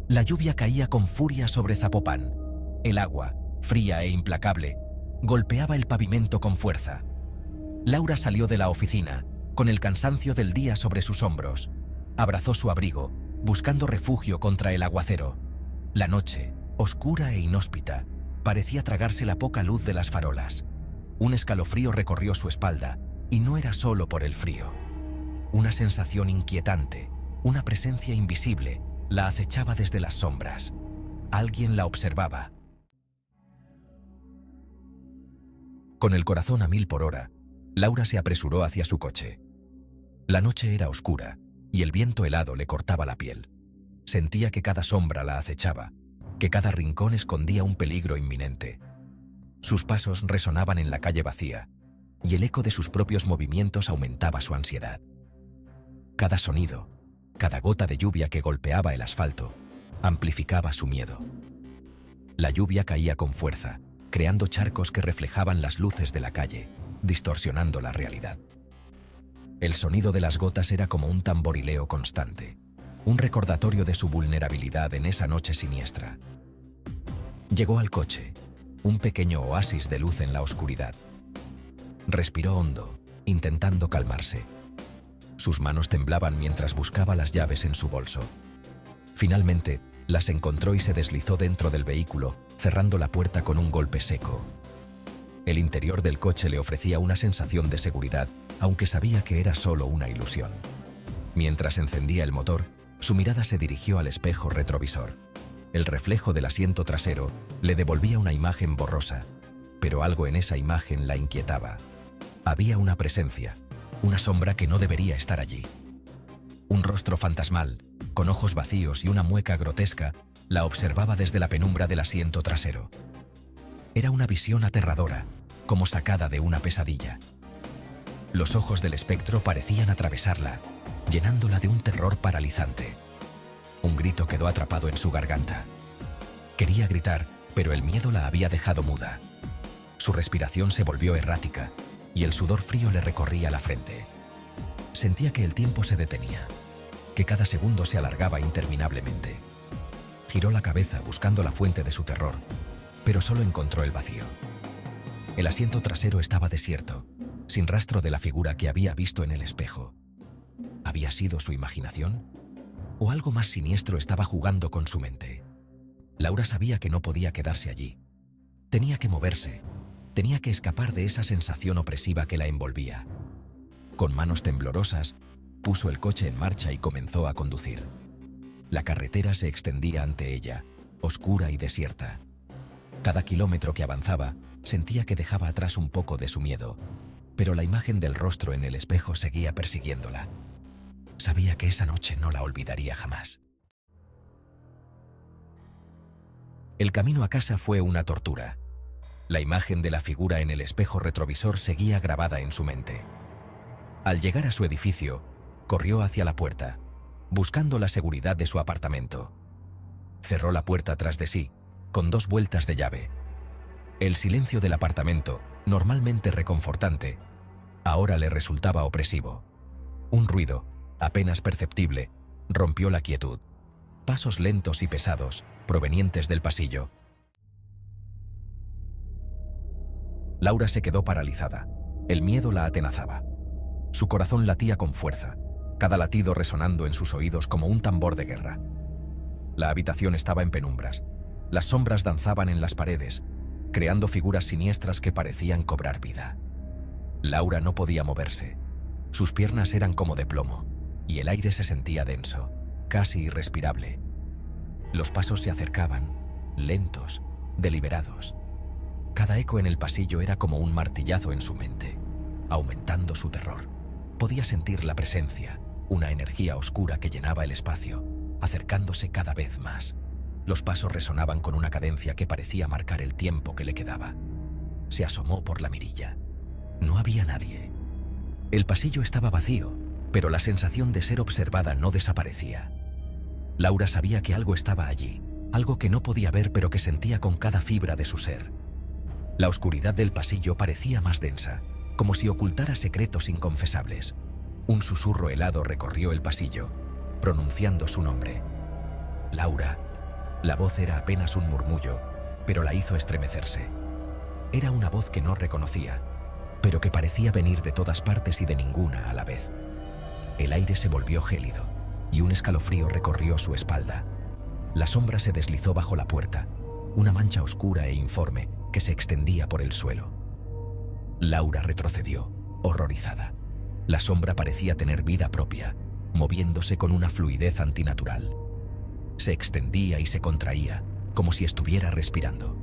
La lluvia caía con furia sobre Zapopan. El agua, fría e implacable, golpeaba el pavimento con fuerza. Laura salió de la oficina, con el cansancio del día sobre sus hombros. Abrazó su abrigo, buscando refugio contra el aguacero. La noche, oscura e inhóspita, parecía tragarse la poca luz de las farolas. Un escalofrío recorrió su espalda, y no era solo por el frío. Una sensación inquietante, una presencia invisible, la acechaba desde las sombras. Alguien la observaba. Con el corazón a 1000 por hora, Laura se apresuró hacia su coche. La noche era oscura, y el viento helado le cortaba la piel. Sentía que cada sombra la acechaba, que cada rincón escondía un peligro inminente. Sus pasos resonaban en la calle vacía, y el eco de sus propios movimientos aumentaba su ansiedad. Cada sonido, cada gota de lluvia que golpeaba el asfalto, amplificaba su miedo. La lluvia caía con fuerza, creando charcos que reflejaban las luces de la calle, distorsionando la realidad. El sonido de las gotas era como un tamborileo constante, un recordatorio de su vulnerabilidad en esa noche siniestra. Llegó al coche, un pequeño oasis de luz en la oscuridad. Respiró hondo, intentando calmarse. Sus manos temblaban mientras buscaba las llaves en su bolso. Finalmente, las encontró y se deslizó dentro del vehículo, cerrando la puerta con un golpe seco. El interior del coche le ofrecía una sensación de seguridad, aunque sabía que era solo una ilusión. Mientras encendía el motor, su mirada se dirigió al espejo retrovisor. El reflejo del asiento trasero le devolvía una imagen borrosa, pero algo en esa imagen la inquietaba. Había una presencia, una sombra que no debería estar allí. Un rostro fantasmal, con ojos vacíos y una mueca grotesca, la observaba desde la penumbra del asiento trasero. Era una visión aterradora, como sacada de una pesadilla. Los ojos del espectro parecían atravesarla, llenándola de un terror paralizante. Un grito quedó atrapado en su garganta. Quería gritar, pero el miedo la había dejado muda. Su respiración se volvió errática, y el sudor frío le recorría la frente. Sentía que el tiempo se detenía, que cada segundo se alargaba interminablemente. Giró la cabeza buscando la fuente de su terror, pero solo encontró el vacío. El asiento trasero estaba desierto, sin rastro de la figura que había visto en el espejo. ¿Había sido su imaginación? ¿O algo más siniestro estaba jugando con su mente? Laura sabía que no podía quedarse allí. Tenía que moverse, tenía que escapar de esa sensación opresiva que la envolvía. Con manos temblorosas, puso el coche en marcha y comenzó a conducir. La carretera se extendía ante ella, oscura y desierta. Cada kilómetro que avanzaba, sentía que dejaba atrás un poco de su miedo, pero la imagen del rostro en el espejo seguía persiguiéndola. Sabía que esa noche no la olvidaría jamás. El camino a casa fue una tortura. La imagen de la figura en el espejo retrovisor seguía grabada en su mente. Al llegar a su edificio, corrió hacia la puerta, buscando la seguridad de su apartamento. Cerró la puerta tras de sí, con 2 vueltas de llave. El silencio del apartamento, normalmente reconfortante, ahora le resultaba opresivo. Un ruido, apenas perceptible, rompió la quietud. Pasos lentos y pesados, provenientes del pasillo. Laura se quedó paralizada. El miedo la atenazaba. Su corazón latía con fuerza, cada latido resonando en sus oídos como un tambor de guerra. La habitación estaba en penumbras. Las sombras danzaban en las paredes, creando figuras siniestras que parecían cobrar vida. Laura no podía moverse. Sus piernas eran como de plomo, y el aire se sentía denso, casi irrespirable. Los pasos se acercaban, lentos, deliberados. Cada eco en el pasillo era como un martillazo en su mente, aumentando su terror. Podía sentir la presencia, una energía oscura que llenaba el espacio, acercándose cada vez más. Los pasos resonaban con una cadencia que parecía marcar el tiempo que le quedaba. Se asomó por la mirilla. No había nadie. El pasillo estaba vacío, pero la sensación de ser observada no desaparecía. Laura sabía que algo estaba allí, algo que no podía ver pero que sentía con cada fibra de su ser. La oscuridad del pasillo parecía más densa, como si ocultara secretos inconfesables. Un susurro helado recorrió el pasillo, pronunciando su nombre. Laura, La voz era apenas un murmullo, pero la hizo estremecerse. Era una voz que no reconocía, pero que parecía venir de todas partes y de ninguna a la vez. El aire se volvió gélido y un escalofrío recorrió su espalda. La sombra se deslizó bajo la puerta, una mancha oscura e informe que se extendía por el suelo. Laura retrocedió, horrorizada. La sombra parecía tener vida propia, moviéndose con una fluidez antinatural. Se extendía y se contraía, como si estuviera respirando.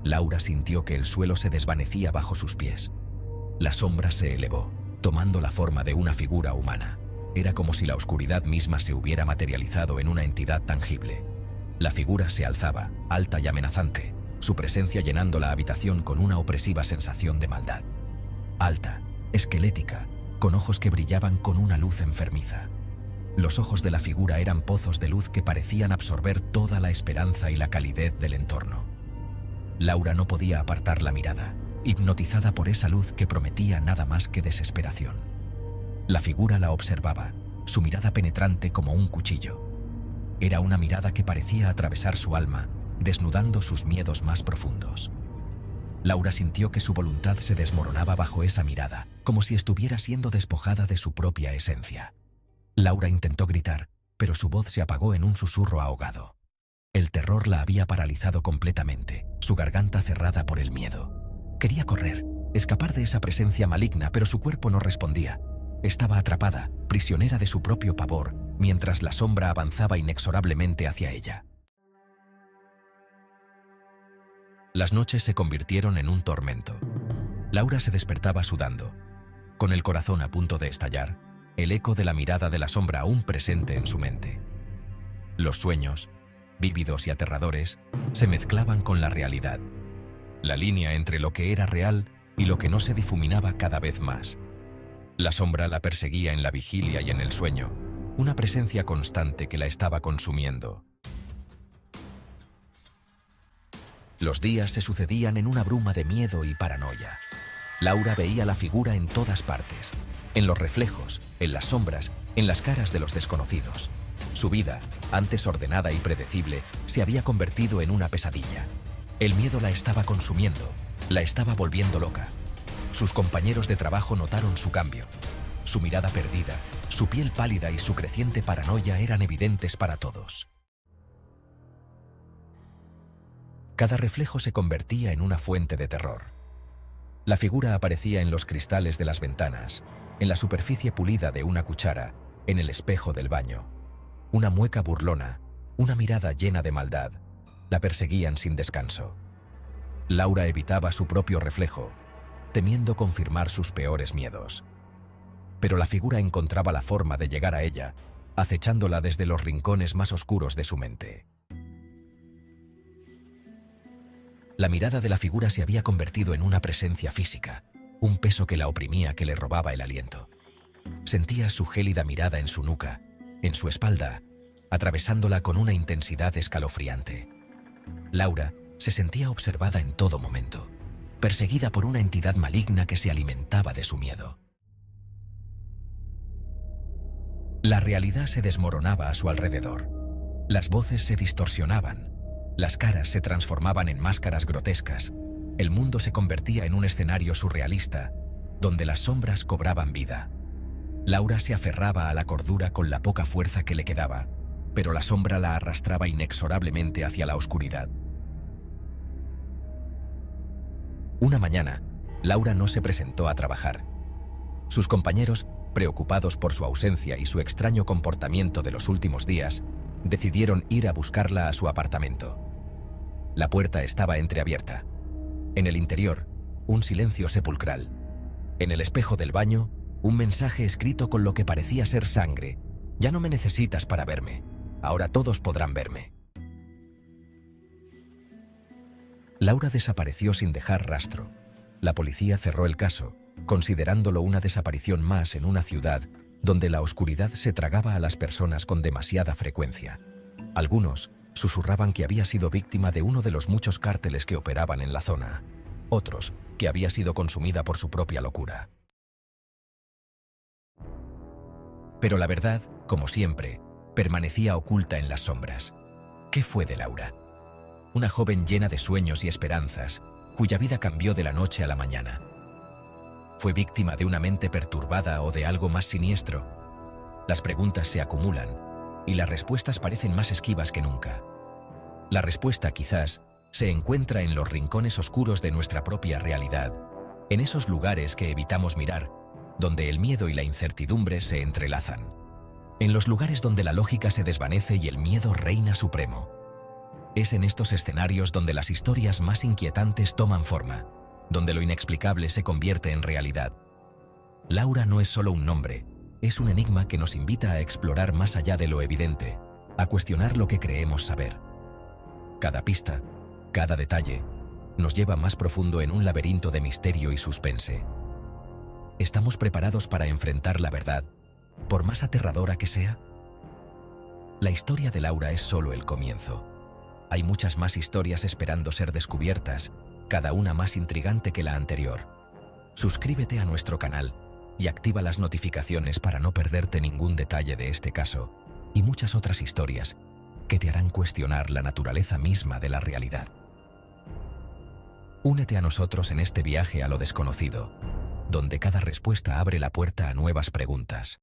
Laura sintió que el suelo se desvanecía bajo sus pies. La sombra se elevó, tomando la forma de una figura humana. Era como si la oscuridad misma se hubiera materializado en una entidad tangible. La figura se alzaba, alta y amenazante, su presencia llenando la habitación con una opresiva sensación de maldad. Alta, esquelética, con ojos que brillaban con una luz enfermiza. Los ojos de la figura eran pozos de luz que parecían absorber toda la esperanza y la calidez del entorno. Laura no podía apartar la mirada, hipnotizada por esa luz que prometía nada más que desesperación. La figura la observaba, su mirada penetrante como un cuchillo. Era una mirada que parecía atravesar su alma, desnudando sus miedos más profundos. Laura sintió que su voluntad se desmoronaba bajo esa mirada, como si estuviera siendo despojada de su propia esencia. Laura intentó gritar, pero su voz se apagó en un susurro ahogado. El terror la había paralizado completamente, su garganta cerrada por el miedo. Quería correr, escapar de esa presencia maligna, pero su cuerpo no respondía. Estaba atrapada, prisionera de su propio pavor, mientras la sombra avanzaba inexorablemente hacia ella. Las noches se convirtieron en un tormento. Laura se despertaba sudando, con el corazón a punto de estallar, el eco de la mirada de la sombra aún presente en su mente. Los sueños, vívidos y aterradores, se mezclaban con la realidad. La línea entre lo que era real y lo que no se difuminaba cada vez más. La sombra la perseguía en la vigilia y en el sueño, una presencia constante que la estaba consumiendo. Los días se sucedían en una bruma de miedo y paranoia. Laura veía la figura en todas partes, en los reflejos, en las sombras, en las caras de los desconocidos. Su vida, antes ordenada y predecible, se había convertido en una pesadilla. El miedo la estaba consumiendo, la estaba volviendo loca. Sus compañeros de trabajo notaron su cambio. Su mirada perdida, su piel pálida y su creciente paranoia eran evidentes para todos. Cada reflejo se convertía en una fuente de terror. La figura aparecía en los cristales de las ventanas, en la superficie pulida de una cuchara, en el espejo del baño. Una mueca burlona, una mirada llena de maldad, la perseguían sin descanso. Laura evitaba su propio reflejo, temiendo confirmar sus peores miedos. Pero la figura encontraba la forma de llegar a ella, acechándola desde los rincones más oscuros de su mente. La mirada de la figura se había convertido en una presencia física, un peso que la oprimía, que le robaba el aliento. Sentía su gélida mirada en su nuca, en su espalda, atravesándola con una intensidad escalofriante. Laura se sentía observada en todo momento, perseguida por una entidad maligna que se alimentaba de su miedo. La realidad se desmoronaba a su alrededor. Las voces se distorsionaban. Las caras se transformaban en máscaras grotescas. El mundo se convertía en un escenario surrealista, donde las sombras cobraban vida. Laura se aferraba a la cordura con la poca fuerza que le quedaba, pero la sombra la arrastraba inexorablemente hacia la oscuridad. Una mañana, Laura no se presentó a trabajar. Sus compañeros, preocupados por su ausencia y su extraño comportamiento de los últimos días, decidieron ir a buscarla a su apartamento. La puerta estaba entreabierta. En el interior, un silencio sepulcral. En el espejo del baño, un mensaje escrito con lo que parecía ser sangre. Ya no me necesitas para verme. Ahora todos podrán verme. Laura desapareció sin dejar rastro. La policía cerró el caso, considerándolo una desaparición más en una ciudad donde la oscuridad se tragaba a las personas con demasiada frecuencia. Algunos susurraban que había sido víctima de uno de los muchos cárteles que operaban en la zona. Otros, que había sido consumida por su propia locura. Pero la verdad, como siempre, permanecía oculta en las sombras. ¿Qué fue de Laura? Una joven llena de sueños y esperanzas, cuya vida cambió de la noche a la mañana. ¿Fue víctima de una mente perturbada o de algo más siniestro? Las preguntas se acumulan y las respuestas parecen más esquivas que nunca. La respuesta, quizás, se encuentra en los rincones oscuros de nuestra propia realidad, en esos lugares que evitamos mirar, donde el miedo y la incertidumbre se entrelazan. En los lugares donde la lógica se desvanece y el miedo reina supremo. Es en estos escenarios donde las historias más inquietantes toman forma, donde lo inexplicable se convierte en realidad. Laura no es solo un nombre, es un enigma que nos invita a explorar más allá de lo evidente, a cuestionar lo que creemos saber. Cada pista, cada detalle, nos lleva más profundo en un laberinto de misterio y suspense. ¿Estamos preparados para enfrentar la verdad, por más aterradora que sea? La historia de Laura es solo el comienzo. Hay muchas más historias esperando ser descubiertas, cada una más intrigante que la anterior. Suscríbete a nuestro canal y activa las notificaciones para no perderte ningún detalle de este caso y muchas otras historias que te harán cuestionar la naturaleza misma de la realidad. Únete a nosotros en este viaje a lo desconocido, donde cada respuesta abre la puerta a nuevas preguntas.